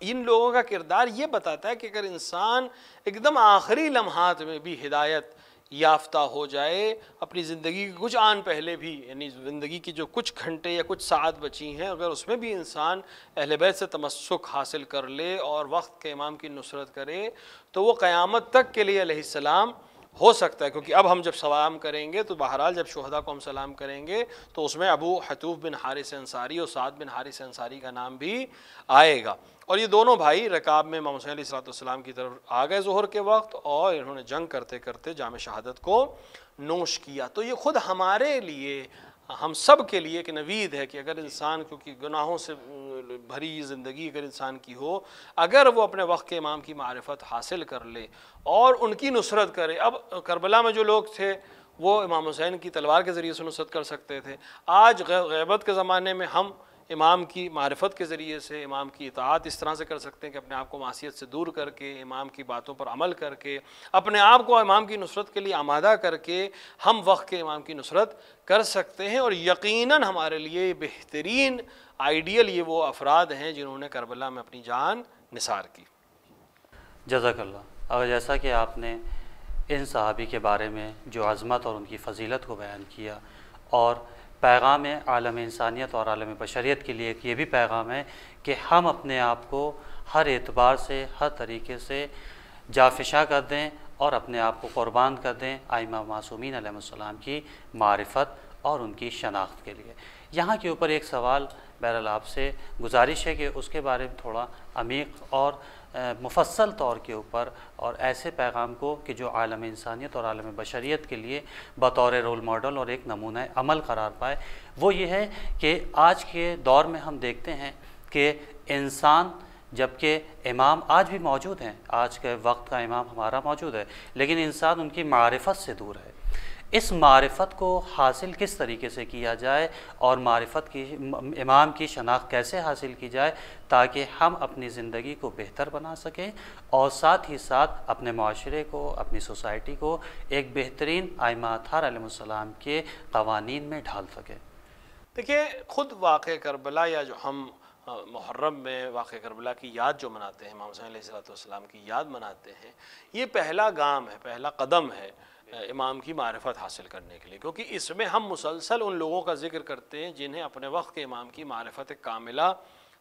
ان لوگوں کا کردار یہ بتاتا ہے کہ اگر انسان ایک دم آخری لمحات میں بھی ہدایت یافتہ ہو جائے، اپنی زندگی کے کچھ آن پہلے بھی، یعنی زندگی کی جو کچھ گھنٹے یا کچھ ساعت بچی ہیں، اگر اس میں بھی انسان اہل بیت سے تمسک حاصل کر لے اور وقت کے امام کی نصرت کرے، تو وہ قیامت تک کے لیے علیہ السلام ہو سکتا ہے. کیونکہ اب ہم جب سلام کریں گے تو بہرحال جب شہداء کو ہم سلام کریں گے تو اس میں ابو حتوف بن حارث انصاری اور سعد بن حارث انصاری کا نام بھی آئے گا. اور یہ دونوں بھائی رکاب میں امام حسین علیہ السلام کی طرف آ گئے ظہر کے وقت، اور انہوں نے جنگ کرتے کرتے جام شہادت کو نوش کیا. تو یہ خود ہمارے لیے، ہم سب کے لیے ایک نوید ہے کہ اگر انسان، کیونکہ گناہوں سے بھری زندگی اگر انسان کی ہو، اگر وہ اپنے وقت کے امام کی معرفت حاصل کر لے اور ان کی نصرت کرے. اب کربلا میں جو لوگ تھے وہ امام حسین کی تلوار کے ذریعے سے نصرت کر سکتے تھے. آج غیبت کے زمانے میں ہم امام کی معرفت کے ذریعے سے امام کی اطاعت اس طرح سے کر سکتے ہیں کہ اپنے آپ کو معصیت سے دور کر کے، امام کی باتوں پر عمل کر کے، اپنے آپ کو امام کی نصرت کے لیے آمادہ کر کے ہم وقت کے امام کی نصرت کر سکتے ہیں. اور یقیناً ہمارے لیے بہترین آئیڈیل یہ وہ افراد ہیں جنہوں نے کربلا میں اپنی جان نثار کی. جزاک اللہ. اور جیسا کہ آپ نے ان صحابی کے بارے میں جو عظمت اور ان کی فضیلت کو بیان کیا، اور پیغام عالم انسانیت اور عالم بشریت کے لیے ایک یہ بھی پیغام ہے کہ ہم اپنے آپ کو ہر اعتبار سے، ہر طریقے سے جافشاں کر دیں اور اپنے آپ کو قربان کر دیں ائمہ معصومین علیہ السلام کی معرفت اور ان کی شناخت کے لیے. یہاں کے اوپر ایک سوال بہرحال آپ سے گزارش ہے کہ اس کے بارے میں تھوڑا عمیق اور مفصل طور کے اوپر، اور ایسے پیغام کو کہ جو عالم انسانیت اور عالم بشریت کے لیے بطور رول ماڈل اور ایک نمونہ عمل قرار پائے. وہ یہ ہے کہ آج کے دور میں ہم دیکھتے ہیں کہ انسان، جبکہ امام آج بھی موجود ہیں، آج کے وقت کا امام ہمارا موجود ہے، لیکن انسان ان کی معرفت سے دور ہے. اس معرفت کو حاصل کس طریقے سے کیا جائے اور معرفت کی، امام کی شناخت کیسے حاصل کی جائے تاکہ ہم اپنی زندگی کو بہتر بنا سکیں اور ساتھ ہی ساتھ اپنے معاشرے کو، اپنی سوسائٹی کو ایک بہترین ائمہ اطہار علیہ السلام کے قوانین میں ڈھال سکیں. دیکھیے، خود واقع کربلا یا جو ہم محرم میں واقع کربلا کی یاد جو مناتے ہیں، امام حسین علیہ السلام کی یاد مناتے ہیں، یہ پہلا گام ہے، پہلا قدم ہے امام کی معرفت حاصل کرنے کے لیے. کیونکہ اس میں ہم مسلسل ان لوگوں کا ذکر کرتے ہیں جنہیں اپنے وقت کے امام کی معرفت کاملہ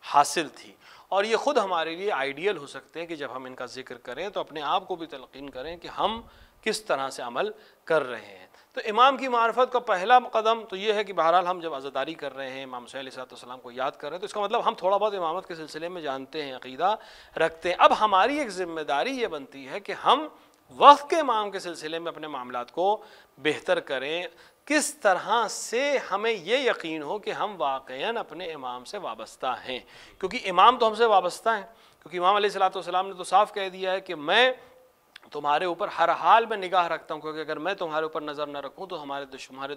حاصل تھی، اور یہ خود ہمارے لیے آئیڈیل ہو سکتے ہیں کہ جب ہم ان کا ذکر کریں تو اپنے آپ کو بھی تلقین کریں کہ ہم کس طرح سے عمل کر رہے ہیں. تو امام کی معرفت کا پہلا قدم تو یہ ہے کہ بہرحال ہم جب عزاداری کر رہے ہیں، امام حسین علیہ السلام کو یاد کر رہے ہیں، تو اس کا مطلب ہم تھوڑا بہت امامت کے سلسلے میں جانتے ہیں، عقیدہ رکھتے ہیں. اب ہماری ایک ذمہ داری یہ بنتی ہے کہ ہم وقت کے امام کے سلسلے میں اپنے معاملات کو بہتر کریں. کس طرح سے ہمیں یہ یقین ہو کہ ہم واقعاً اپنے امام سے وابستہ ہیں، کیونکہ امام تو ہم سے وابستہ ہیں. کیونکہ امام علیہ السلام نے تو صاف کہہ دیا ہے کہ میں تمہارے اوپر ہر حال میں نگاہ رکھتا ہوں، کیونکہ اگر میں تمہارے اوپر نظر نہ رکھوں تو ہمارے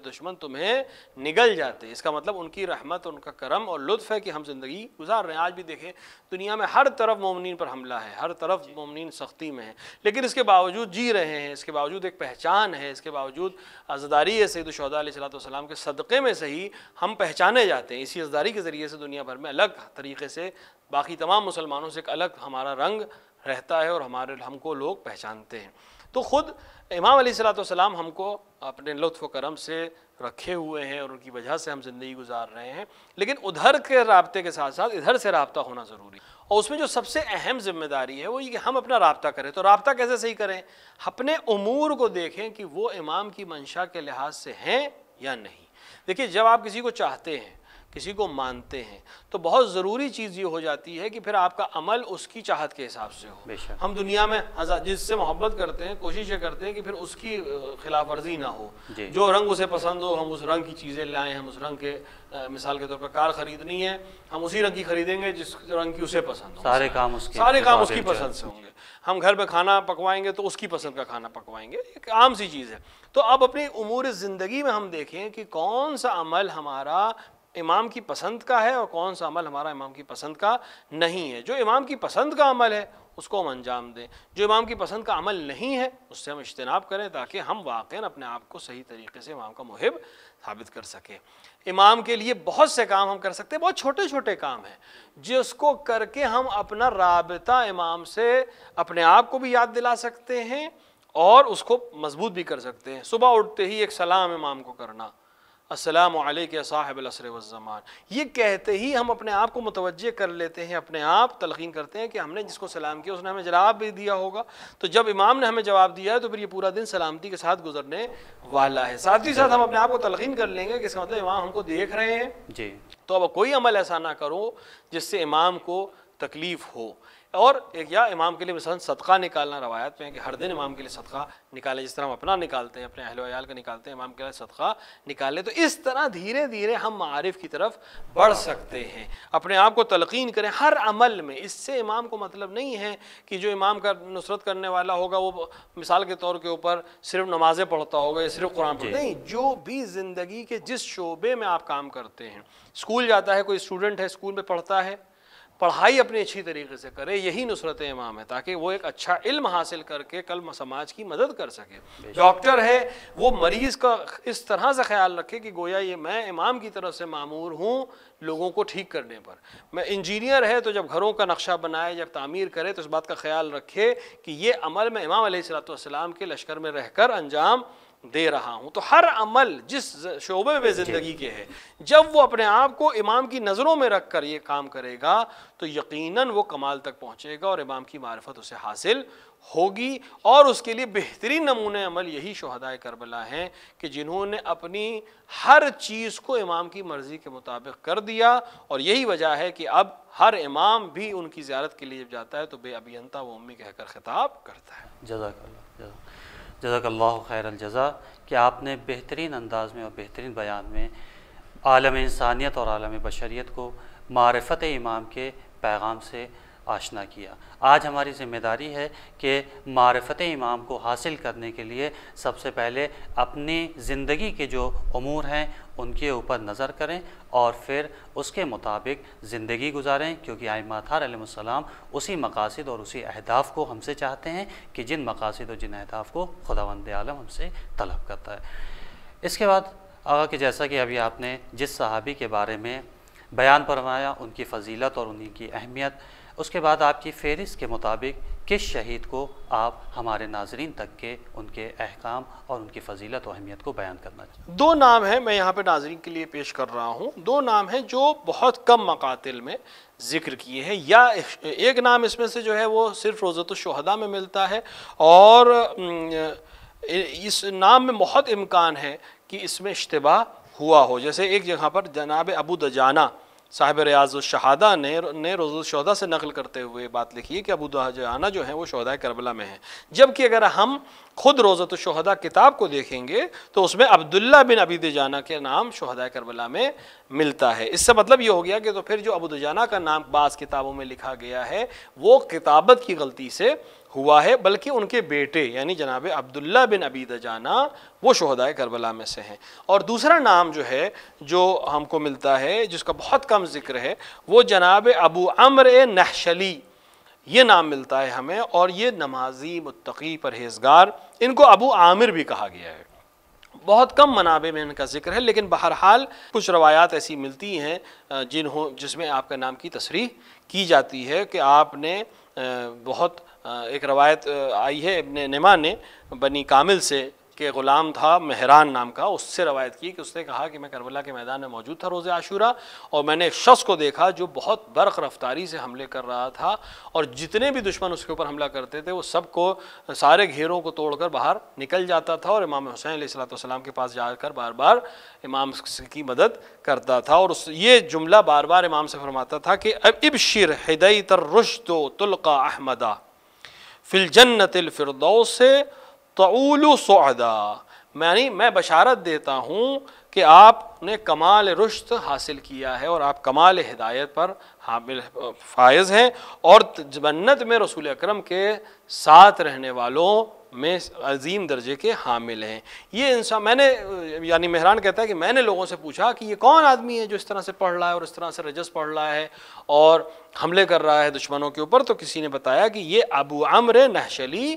دشمن تمہیں نگل جاتے. اس کا مطلب ان کی رحمت، ان کا کرم اور لطف ہے کہ ہم زندگی گزار رہے ہیں. آج بھی دیکھیں دنیا میں ہر طرف مومنین پر حملہ ہے، ہر طرف مومنین سختی میں ہیں، لیکن اس کے باوجود جی رہے ہیں. اس کے باوجود ایک پہچان ہے، اس کے باوجود عزاداری ہے سید الشہداء علیہ السلام کے صدقے میں سے ہی ہم پہچانے جاتے ہیں. اسی عزاداری کے ذریعے سے دنیا بھر میں الگ طریقے سے باقی تمام مسلمانوں سے ایک الگ ہمارا رنگ رہتا ہے اور ہم کو لوگ پہچانتے ہیں. تو خود امام علیہ السلام ہم کو اپنے لطف و کرم سے رکھے ہوئے ہیں اور ان کی وجہ سے ہم زندگی گزار رہے ہیں، لیکن ادھر کے رابطے کے ساتھ ساتھ ادھر سے رابطہ ہونا ضروری ہے. اور اس میں جو سب سے اہم ذمہ داری ہے وہ یہ کہ ہم اپنا رابطہ کریں. تو رابطہ کیسے صحیح کریں؟ اپنے امور کو دیکھیں کہ وہ امام کی منشا کے لحاظ سے ہیں یا نہیں. دیکھیے، جب آپ کسی کو چاہتے ہیں، کسی کو مانتے ہیں، تو بہت ضروری چیز یہ ہو جاتی ہے کہ پھر آپ کا عمل اس کی چاہت کے حساب سے ہو. ہم دنیا میں جس سے محبت کرتے ہیں، کوشش یہ کرتے ہیں کہ پھر اس کی خلاف ورزی نہ ہو. جو رنگ اسے پسند ہو ہم اس رنگ کی چیزیں لائیں. ہم اس رنگ کے، مثال کے طور پر کار خریدنی ہے، ہم اسی رنگ کی خریدیں گے جس رنگ کی اسے پسند ہو. سارے کام اس کی پسند سے ہوں گے. ہم گھر میں کھانا پکوائیں گے تو اس کی پسند کا کھانا پکوائیں گے. ایک عام سی چیز ہے. تو اب اپنی امور زندگی میں ہم دیکھیں کہ کون سا عمل ہمارا امام کی پسند کا ہے اور کون سا عمل ہمارا امام کی پسند کا نہیں ہے. جو امام کی پسند کا عمل ہے اس کو ہم انجام دیں. جو امام کی پسند کا عمل نہیں ہے اس سے ہم اجتناب کریں تاکہ ہم واقعاً اپنے آپ کو صحیح طریقے سے امام کا محب ثابت کر سکیں. امام کے لیے بہت سے کام ہم کر سکتے ہیں, بہت چھوٹے چھوٹے کام ہیں جس کو کر کے ہم اپنا رابطہ امام سے اپنے آپ کو بھی یاد دلا سکتے ہیں اور اس کو مضبوط بھی کر سکتے ہیں. صبح اٹھتے ہی ایک سلام امام کو کرنا, السلام علیک یا صاحب العصر والزمان, یہ کہتے ہی ہم اپنے آپ کو متوجہ کر لیتے ہیں, اپنے آپ تلقین کرتے ہیں کہ ہم نے جس کو سلام کیا اس نے ہمیں جواب بھی دیا ہوگا, تو جب امام نے ہمیں جواب دیا ہے تو پھر یہ پورا دن سلامتی کے ساتھ گزرنے والا ہے. ساتھ ہی ساتھ ہم اپنے آپ کو تلقین کر لیں گے کہ اس کا مطلب امام ہم کو دیکھ رہے ہیں جی. تو اب کوئی عمل ایسا نہ کرو جس سے امام کو تکلیف ہو. اور ایک یا امام کے لیے مثلا صدقہ نکالنا, روایت میں ہے کہ ہر دن امام کے لیے صدقہ نکالیں, جس طرح ہم اپنا نکالتے ہیں, اپنے اہل و عیال کا نکالتے ہیں, امام کے لیے صدقہ نکالیں. تو اس طرح دھیرے دھیرے ہم معارف کی طرف بڑھ سکتے ہیں, اپنے آپ کو تلقین کریں ہر عمل میں. اس سے امام کو مطلب نہیں ہے کہ جو امام کا نصرت کرنے والا ہوگا وہ مثال کے طور کے اوپر صرف نمازیں پڑھتا ہوگا یا صرف قرآن پڑھتا, نہیں, جو بھی زندگی کے جس شعبے میں آپ کام کرتے ہیں, اسکول جاتا ہے کوئی اسٹوڈنٹ ہے, اسکول میں پڑھتا ہے, پڑھائی اپنی اچھی طریقے سے کرے, یہی نصرت امام ہے تاکہ وہ ایک اچھا علم حاصل کر کے کل سماج کی مدد کر سکے. ڈاکٹر ہے وہ مریض کا اس طرح سے خیال رکھے کہ گویا یہ میں امام کی طرف سے مامور ہوں لوگوں کو ٹھیک کرنے پر. میں انجینئر ہے تو جب گھروں کا نقشہ بنائے, جب تعمیر کرے تو اس بات کا خیال رکھے کہ یہ عمل میں امام علیہ الصلوۃ والسلام کے لشکر میں رہ کر انجام دے رہا ہوں. تو ہر عمل جس شعبے میں زندگی کے ہے, جب وہ اپنے آپ کو امام کی نظروں میں رکھ کر یہ کام کرے گا تو یقیناً وہ کمال تک پہنچے گا اور امام کی معرفت اسے حاصل ہوگی. اور اس کے لیے بہترین نمونے عمل یہی شہدائے کربلا ہیں کہ جنہوں نے اپنی ہر چیز کو امام کی مرضی کے مطابق کر دیا, اور یہی وجہ ہے کہ اب ہر امام بھی ان کی زیارت کے لیے جب جاتا ہے تو بے ابی انت و امی کہہ کر خطاب کرتا ہے. جزاک اللہ خیر الجزا کہ آپ نے بہترین انداز میں اور بہترین بیان میں عالم انسانیت اور عالم بشریت کو معرفت امام کے پیغام سے آشنا کیا. آج ہماری ذمہ داری ہے کہ معرفت امام کو حاصل کرنے کے لیے سب سے پہلے اپنی زندگی کے جو امور ہیں ان کے اوپر نظر کریں اور پھر اس کے مطابق زندگی گزاریں, کیونکہ ائمہ اطہار علیہ السلام اسی مقاصد اور اسی اہداف کو ہم سے چاہتے ہیں کہ جن مقاصد اور جن اہداف کو خداوند عالم ہم سے طلب کرتا ہے. اس کے بعد آقا کہ جیسا کہ ابھی آپ نے جس صحابی کے بارے میں بیان فرمایا, ان کی فضیلت اور ان کی اہمیت, اس کے بعد آپ کی فہرست کے مطابق کس شہید کو آپ ہمارے ناظرین تک کے ان کے احکام اور ان کی فضیلت و اہمیت کو بیان کرنا چاہتے ہیں؟ 2 نام ہیں میں یہاں پہ ناظرین کے لیے پیش کر رہا ہوں, 2 نام ہیں جو بہت کم مقاتل میں ذکر کیے ہیں, یا ایک نام اس میں سے جو ہے وہ صرف روضۃ الشہداء میں ملتا ہے, اور اس نام میں بہت امکان ہے کہ اس میں اشتباہ ہوا ہو. جیسے ایک جگہ پر جناب ابو دجانہ صاحب ریاض الشہادہ نے روضۃ الشہداء سے نقل کرتے ہوئے بات لکھی ہے کہ ابو دجانہ جو ہیں وہ شہدائے کربلا میں ہیں, جبکہ اگر ہم خود روضۃ الشہداء کتاب کو دیکھیں گے تو اس میں عبداللہ بن ابی دجانہ کے نام شہدائے کربلا میں ملتا ہے. اس سے مطلب یہ ہو گیا کہ تو پھر جو ابو دجانہ کا نام بعض کتابوں میں لکھا گیا ہے وہ کتابت کی غلطی سے ہوا ہے, بلکہ ان کے بیٹے یعنی جناب عبداللہ بن ابی دجانہ وہ شہدائے کربلا میں سے ہیں. اور دوسرا نام جو ہے جو ہم کو ملتا ہے جس کا بہت کم ذکر ہے وہ جناب ابو عمرو نحشلی, یہ نام ملتا ہے ہمیں, اور یہ نمازی, متقی, پرہیزگار, ان کو ابو عامر بھی کہا گیا ہے. بہت کم منابع میں ان کا ذکر ہے, لیکن بہرحال کچھ روایات ایسی ملتی ہیں جس میں آپ کا نام کی تصریح کی جاتی ہے کہ آپ نے بہت ایک روایت آئی ہے ابن نما نے بنی کامل سے کہ غلام تھا مہران نام کا, اس سے روایت کی کہ اس نے کہا کہ میں کربلا کے میدان میں موجود تھا روز عاشورہ, اور میں نے ایک شخص کو دیکھا جو بہت برق رفتاری سے حملے کر رہا تھا, اور جتنے بھی دشمن اس کے اوپر حملہ کرتے تھے وہ سب کو سارے گھیروں کو توڑ کر باہر نکل جاتا تھا, اور امام حسین علیہ الصلوۃ والسلام کے پاس جا کر بار بار امام کی مدد کرتا تھا, اور یہ جملہ بار بار امام سے فرماتا تھا کہ ابشر ہدیت الرشد تلقى احمدا فی الجنت الفردوس طعول صعدا, میں بشارت دیتا ہوں کہ آپ نے کمال رشد حاصل کیا ہے اور آپ کمال ہدایت پر حامل فائز ہیں, اور جنت میں رسول اکرم کے ساتھ رہنے والوں میں عظیم درجے کے حامل ہیں۔ یہ انسان، میں نے یعنی مہران کہتا ہے کہ میں نے لوگوں سے پوچھا کہ یہ کون آدمی ہے جو اس طرح سے پڑھ رہا ہے اور اس طرح سے رجس پڑھ رہا ہے اور حملے کر رہا ہے دشمنوں کے اوپر، تو کسی نے بتایا کہ یہ ابو عمرو نحشلی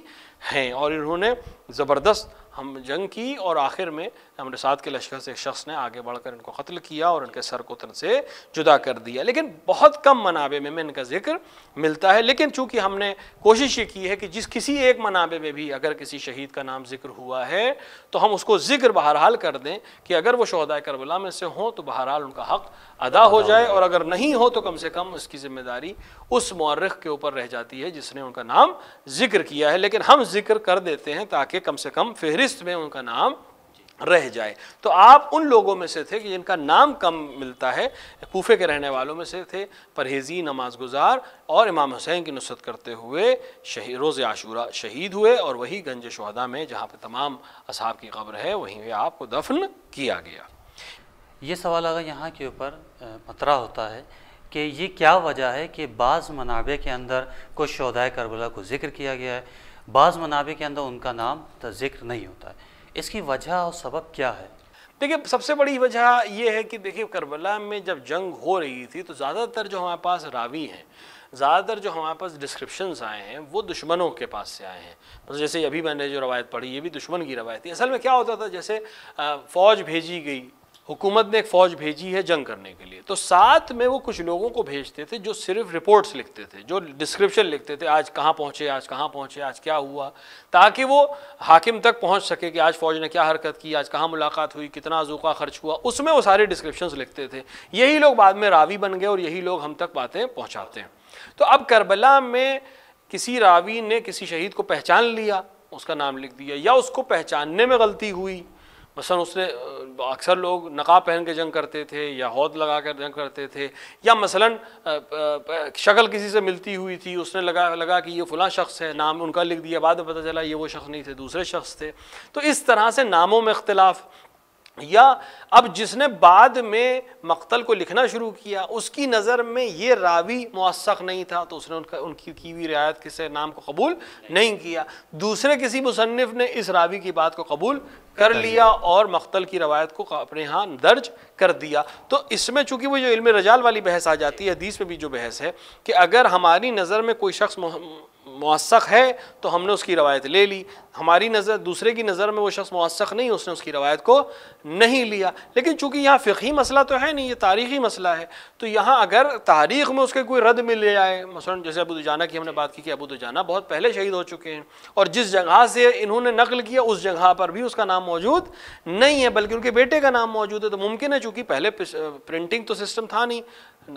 ہیں، اور انہوں نے زبردست ہم جنگ کی اور آخر میں ہمارے ساتھ کے لشکر سے ایک شخص نے آگے بڑھ کر ان کو قتل کیا اور ان کے سر کو تن سے جدا کر دیا۔ لیکن بہت کم منابع میں ان کا ذکر ملتا ہے، لیکن چونکہ ہم نے کوشش یہ کی ہے کہ جس کسی ایک منابع میں بھی اگر کسی شہید کا نام ذکر ہوا ہے تو ہم اس کو ذکر بہرحال کر دیں کہ اگر وہ شہداء کربلا میں سے ہوں تو بہرحال ان کا حق ادا ہو جائے، اور اگر نہیں ہو تو کم سے کم اس کی ذمہ داری اس مورخ کے اوپر رہ جاتی ہے جس نے ان کا نام ذکر کیا ہے، لیکن ہم ذکر کر دیتے ہیں تاکہ کم سے کم فہرست میں ان کا نام رہ جائے۔ تو آپ ان لوگوں میں سے تھے کہ جن کا نام کم ملتا ہے، کوفے کے رہنے والوں میں سے تھے، پرہیزی، نماز گزار، اور امام حسین کی نصرت کرتے ہوئے روز عاشورہ شہید ہوئے، اور وہی گنج شہداء میں جہاں پہ تمام اصحاب کی قبر ہے وہیں پہ آپ کو دفن کیا گیا۔ یہ سوال اگر یہاں کے اوپر مطرح ہوتا ہے کہ یہ کیا وجہ ہے کہ بعض منابع کے اندر کچھ شہداء کربلا کو ذکر کیا گیا ہے، بعض منابع کے اندر ان کا نام ذکر نہیں ہوتا ہے، اس کی وجہ اور سبب کیا ہے؟ دیکھیں، سب سے بڑی وجہ یہ ہے کہ دیکھیں کربلا میں جب جنگ ہو رہی تھی تو زیادہ تر جو ہمارے پاس راوی ہیں، زیادہ تر جو ہمارے پاس ڈسکرپشنز آئے ہیں وہ دشمنوں کے پاس سے آئے ہیں۔ بس جیسے ابھی میں نے جو روایت پڑھی یہ بھی دشمن کی روایت تھی۔ اصل میں کیا ہوتا تھا، جیسے فوج بھیجی گئی، حکومت نے ایک فوج بھیجی ہے جنگ کرنے کے لیے، تو ساتھ میں وہ کچھ لوگوں کو بھیجتے تھے جو صرف رپورٹس لکھتے تھے، جو ڈسکرپشن لکھتے تھے، آج کہاں پہنچے، آج کہاں پہنچے، آج کیا ہوا، تاکہ وہ حاکم تک پہنچ سکے کہ آج فوج نے کیا حرکت کی، آج کہاں ملاقات ہوئی، کتنا عزوقہ خرچ ہوا، اس میں وہ سارے ڈسکرپشنز لکھتے تھے۔ یہی لوگ بعد میں راوی بن گئے اور یہی لوگ ہم تک باتیں پہنچاتے ہیں۔ تو اب کربلا میں کسی راوی نے کسی شہید کو پہچان لیا، اس کا نام لکھ دیا، یا اس کو پہچاننے میں غلطی ہوئی، مثلا اس نے اکثر لوگ نقاب پہن کے جنگ کرتے تھے یا ہود لگا کر جنگ کرتے تھے، یا مثلا شکل کسی سے ملتی ہوئی تھی، اس نے لگا کہ یہ فلاں شخص ہے، نام ان کا لکھ دیا، بعد میں پتہ چلا یہ وہ شخص نہیں تھے، دوسرے شخص تھے۔ تو اس طرح سے ناموں میں اختلاف، یا اب جس نے بعد میں مقتل کو لکھنا شروع کیا اس کی نظر میں یہ راوی موثق نہیں تھا تو اس نے ان کی ہوئی رعایت کسی نام کو قبول نہیں کیا، دوسرے کسی مصنف نے اس راوی کی بات کو قبول کر لیا اور مقتل کی روایت کو اپنے ہاں درج کر دیا۔ تو اس میں چونکہ وہ جو علم رجال والی بحث آ جاتی ہے، حدیث میں بھی جو بحث ہے کہ اگر ہماری نظر میں کوئی شخص موثق ہے تو ہم نے اس کی روایت لے لی، ہماری نظر دوسرے کی نظر میں وہ شخص موثق نہیں، اس نے اس کی روایت کو نہیں لیا۔ لیکن چونکہ یہاں فقہی مسئلہ تو ہے نہیں، یہ تاریخی مسئلہ ہے، تو یہاں اگر تاریخ میں اس کے کوئی رد مل جائے، مثلا جیسے ابو دجانہ کی ہم نے بات کی کہ ابو دجانہ بہت پہلے شہید ہو چکے ہیں اور جس جگہ سے انہوں نے نقل کیا اس جگہ پر بھی اس کا نام موجود نہیں ہے بلکہ ان کے بیٹے کا نام موجود ہے، تو ممکن ہے چونکہ پہلے پرنٹنگ تو سسٹم تھا نہیں،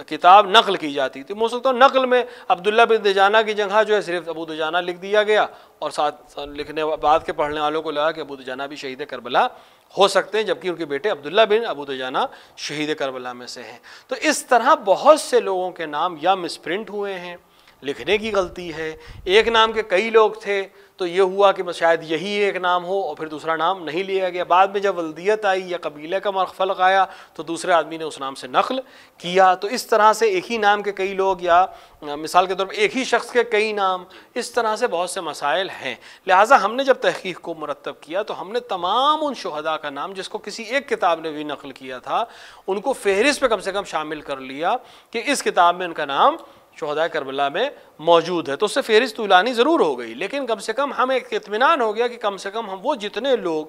کتاب نقل کی جاتی تھی، ہو سکتا ہے نقل میں عبداللہ بن دجانہ کی جگہ جو ہے صرف ابو دجانہ لکھ دیا گیا اور ساتھ لکھنے بعد کے پڑھنے والوں کو لگا کہ ابو دجانہ بھی شہید کربلا ہو سکتے ہیں، جبکہ ان کے بیٹے عبداللہ بن ابو دجانہ شہید کربلا میں سے ہیں۔ تو اس طرح بہت سے لوگوں کے نام یا مس پرنٹ ہوئے ہیں، لکھنے کی غلطی ہے، ایک نام کے کئی لوگ تھے تو یہ ہوا کہ شاید یہی ایک نام ہو اور پھر دوسرا نام نہیں لیا گیا، بعد میں جب ولدیت آئی یا قبیلے کا فرق آیا تو دوسرے آدمی نے اس نام سے نقل کیا۔ تو اس طرح سے ایک ہی نام کے کئی لوگ یا مثال کے طور پر ایک ہی شخص کے کئی نام، اس طرح سے بہت سے مسائل ہیں۔ لہٰذا ہم نے جب تحقیق کو مرتب کیا تو ہم نے تمام ان شہداء کا نام جس کو کسی ایک کتاب نے بھی نقل کیا تھا ان کو فہرست پہ کم سے کم شامل کر لیا کہ اس کتاب میں ان کا نام شہداء کربلا میں موجود ہے۔ تو اس سے فہرست طولانی ضرور ہو گئی لیکن کم سے کم ہمیں ایک اطمینان ہو گیا کہ کم سے کم ہم وہ جتنے لوگ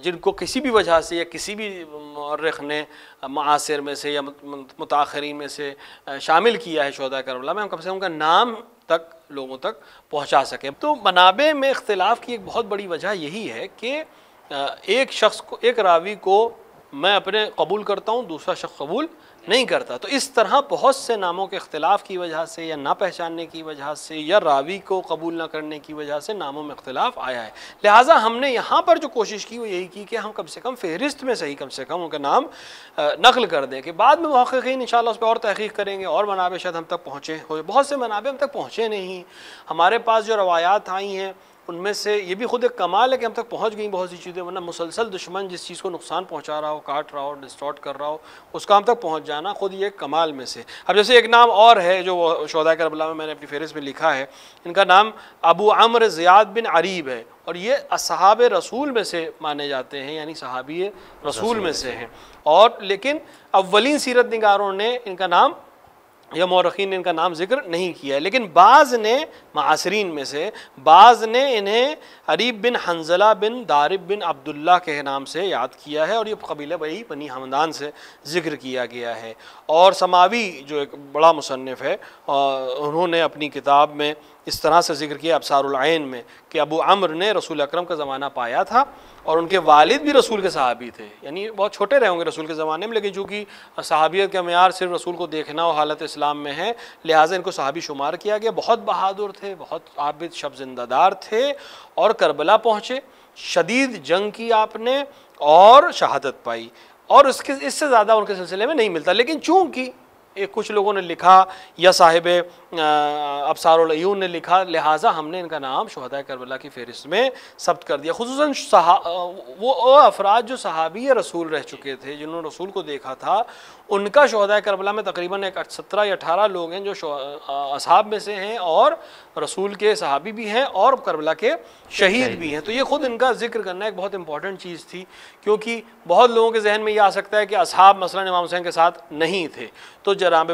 جن کو کسی بھی وجہ سے یا کسی بھی مورخ نے معاصر میں سے یا متاخرین میں سے شامل کیا ہے شہداء کربلا میں، ہم کم سے کم ان کا نام تک لوگوں تک پہنچا سکیں۔ تو منابع میں اختلاف کی ایک بہت بڑی وجہ یہی ہے کہ ایک شخص کو، ایک راوی کو میں اپنے قبول کرتا ہوں، دوسرا شخص قبول نہیں کرتا، تو اس طرح بہت سے ناموں کے اختلاف کی وجہ سے یا نہ پہچاننے کی وجہ سے یا راوی کو قبول نہ کرنے کی وجہ سے ناموں میں اختلاف آیا ہے۔ لہٰذا ہم نے یہاں پر جو کوشش کی وہ یہی کی کہ ہم کم سے کم فہرست میں صحیح کم سے کم ان کا نام نقل کر دیں کہ بعد میں محققین انشاءاللہ اس پہ اور تحقیق کریں گے اور منابع شاید ہم تک پہنچے ہوئے، بہت سے منابع ہم تک پہنچے نہیں۔ ہمارے پاس جو روایات آئی ہیں ان میں سے یہ بھی خود ایک کمال ہے کہ ہم تک پہنچ گئیں بہت سی چیزیں، ورنہ مسلسل دشمن جس چیز کو نقصان پہنچا رہا ہو، کاٹ رہا ہو، ڈسٹارٹ کر رہا ہو، اس کا ہم تک پہنچ جانا خود یہ ایک کمال میں سے۔ اب جیسے ایک نام اور ہے جو شہداء کربلا میں نے اپنی فہرست میں لکھا ہے، ان کا نام ابو عمرو زیاد بن عریب ہے، اور یہ اصحاب رسول میں سے مانے جاتے ہیں، یعنی صحابی رسول میں سے ہیں، اور لیکن اولین سیرت نگاروں نے ان کا نام یا مورخین نے ان کا نام ذکر نہیں کیا ہے، لیکن بعض نے معاصرین میں سے بعض نے انہیں عریب بن حنظلہ بن دارب بن عبداللہ کے نام سے یاد کیا ہے، اور یہ قبیلہ بنی حمدان سے ذکر کیا گیا ہے۔ اور سماوی جو ایک بڑا مصنف ہے، انہوں نے اپنی کتاب میں اس طرح سے ذکر کیا ابصار العین میں کہ ابو عمرو نے رسول اکرم کا زمانہ پایا تھا، اور ان کے والد بھی رسول کے صحابی تھے، یعنی بہت چھوٹے رہے ہوں گے رسول کے زمانے میں، لیکن چونکہ صحابیت کا معیار صرف رسول کو دیکھنا اور حالت اسلام میں ہے، لہٰذا ان کو صحابی شمار کیا گیا۔ بہت بہادر تھے، بہت عابد شب زندہ دار تھے، اور کربلا پہنچے، شدید جنگ کی آپ نے اور شہادت پائی، اور اس سے زیادہ ان کے سلسلے میں نہیں ملتا۔ لیکن چونکہ کچھ لوگوں نے لکھا یا صاحب ابصار العیون نے لکھا، لہٰذا ہم نے ان کا نام شہداء کربلا کی فہرست میں ثبت کر دیا، خصوصاً وہ افراد جو صحابی رسول رہ چکے تھے، جنہوں نے رسول کو دیکھا تھا، ان کا شہداء کربلا میں تقریباً 17 یا 18 لوگ ہیں جو اصحاب میں سے ہیں، اور رسول کے صحابی بھی ہیں اور کربلا کے شہید بھی ہیں۔ تو یہ خود ان کا ذکر کرنا ایک بہت امپورٹنٹ چیز تھی، کیونکہ بہت لوگوں کے ذہن میں یہ آ سکتا ہے کہ اصحاب مثلاً امام حسین کے ساتھ نہیں تھے، تو جناب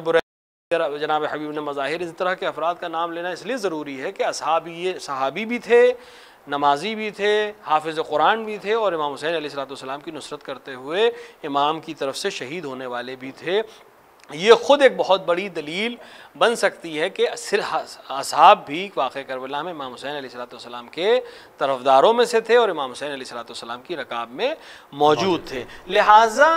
حبیب نے مظاہر، اس طرح کے افراد کا نام لینا اس لیے ضروری ہے کہ صحابی بھی تھے، نمازی بھی تھے، حافظ قرآن بھی تھے، اور امام حسین علیہ السلام کی نصرت کرتے ہوئے امام کی طرف سے شہید ہونے والے بھی تھے۔ یہ خود ایک بہت بڑی دلیل بن سکتی ہے کہ صرف اصحاب بھی واقع کربلا میں امام حسین علیہ السلام کے طرفداروں میں سے تھے، اور امام حسین علیہ السلام کی رکاب میں موجود تھے۔ لہٰذا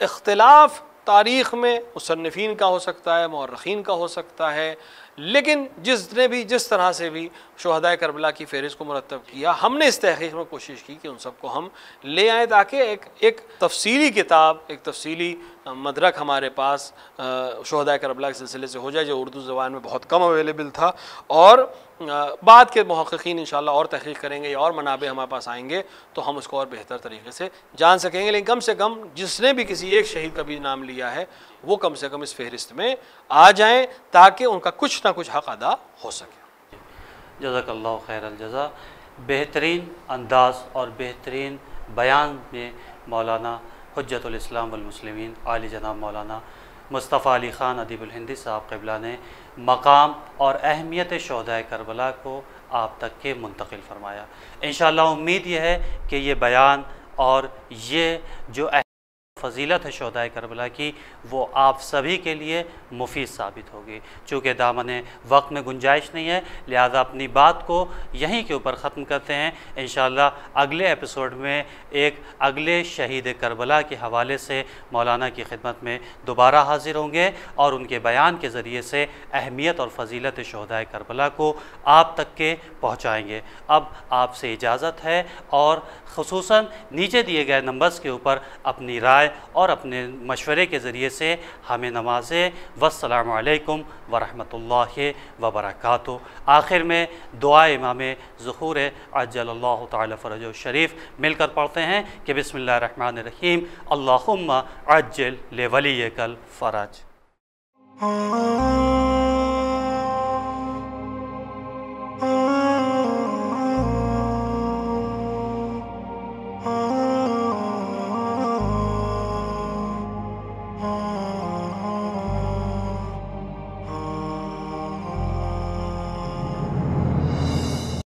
اختلاف تاریخ میں مصنفین کا ہو سکتا ہے، مورخین کا ہو سکتا ہے، لیکن جس طرح سے بھی شہداء کربلا کی فہرست کو مرتب کیا، ہم نے اس تحقیق میں کوشش کی کہ ان سب کو ہم لے آئیں، تاکہ ایک تفصیلی کتاب، ایک تفصیلی مدرک ہمارے پاس شہداء کربلا کے سلسلے سے ہو جائے، جو اردو زبان میں بہت کم اویلیبل تھا، اور بعد کے محققین انشاءاللہ اور تحقیق کریں گے یا اور منابع ہمارے پاس آئیں گے تو ہم اس کو اور بہتر طریقے سے جان سکیں گے، لیکن کم سے کم جس نے بھی کسی ایک شہید کا بھی نام لیا ہے وہ کم سے کم اس فہرست میں آ جائیں، تاکہ ان کا کچھ نہ کچھ حق ادا ہو سکے۔ جزاک اللہ خیر الجزا۔ بہترین انداز اور بہترین بیان میں مولانا حجت الاسلام والمسلمین عالی جناب مولانا مصطفیٰ علی خان ادیب الہندی صاحب قبلہ نے مقام اور اہمیت شہداء کربلا کو آپ تک کے منتقل فرمایا۔ انشاءاللہ امید یہ ہے کہ یہ بیان اور یہ جو فضیلت ہے شہداء کربلا کی، وہ آپ سبھی کے لیے مفید ثابت ہوگی۔ چونکہ دامن وقت میں گنجائش نہیں ہے، لہذا اپنی بات کو یہیں کے اوپر ختم کرتے ہیں۔ انشاءاللہ اگلے ایپیسوڈ میں ایک اگلے شہید کربلا کے حوالے سے مولانا کی خدمت میں دوبارہ حاضر ہوں گے، اور ان کے بیان کے ذریعے سے اہمیت اور فضیلت شہداء کربلا کو آپ تک کے پہنچائیں گے۔ اب آپ سے اجازت ہے، اور خصوصاً نیچے دیے گئے نمبرز کے اوپر اپنی رائے اور اپنے مشورے کے ذریعے سے ہمیں نوازیں۔ والسلام علیکم ورحمۃ اللہ وبرکاتہ۔ آخر میں دعائے امام ظہور عجل اللہ تعالی فرجہ شریف مل کر پڑھتے ہیں کہ بسم اللہ الرحمن الرحیم، اللہم عجل لولیک الفرج۔